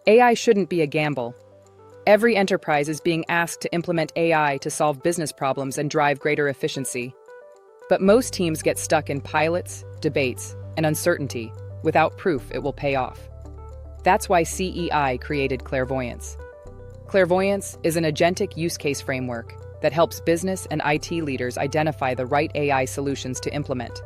AI shouldn't be a gamble. Every enterprise is being asked to implement AI to solve business problems and drive greater efficiency. But most teams get stuck in pilots, debates, and uncertainty without proof it will pay off. That's why CEI created Clairvoyance. Clairvoyance is an agentic use case framework that helps business and IT leaders identify the right AI solutions to implement.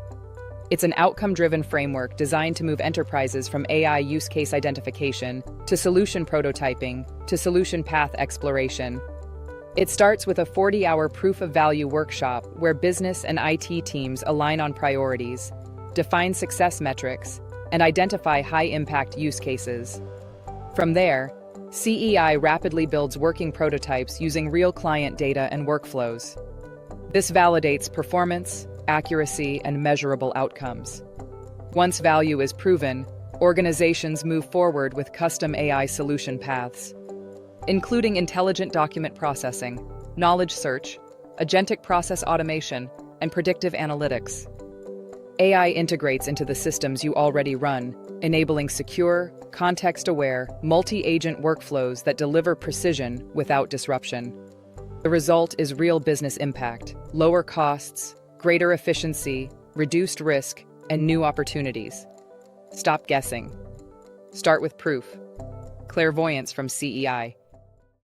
It's an outcome-driven framework designed to move enterprises from AI use case identification to solution prototyping to solution path exploration. It starts with a 40-hour proof of value workshop where business and IT teams align on priorities, define success metrics, and identify high-impact use cases. From there, CEI rapidly builds working prototypes using real client data and workflows. This validates performance, accuracy, and measurable outcomes. Once value is proven, organizations move forward with custom AI solution paths, including intelligent document processing, knowledge search, agentic process automation, and predictive analytics. AI integrates into the systems you already run, enabling secure, context-aware, multi-agent workflows that deliver precision without disruption. The result is real business impact, lower costs, greater efficiency, reduced risk, and new opportunities. Stop guessing. Start with proof. Clairvoyance from CEI.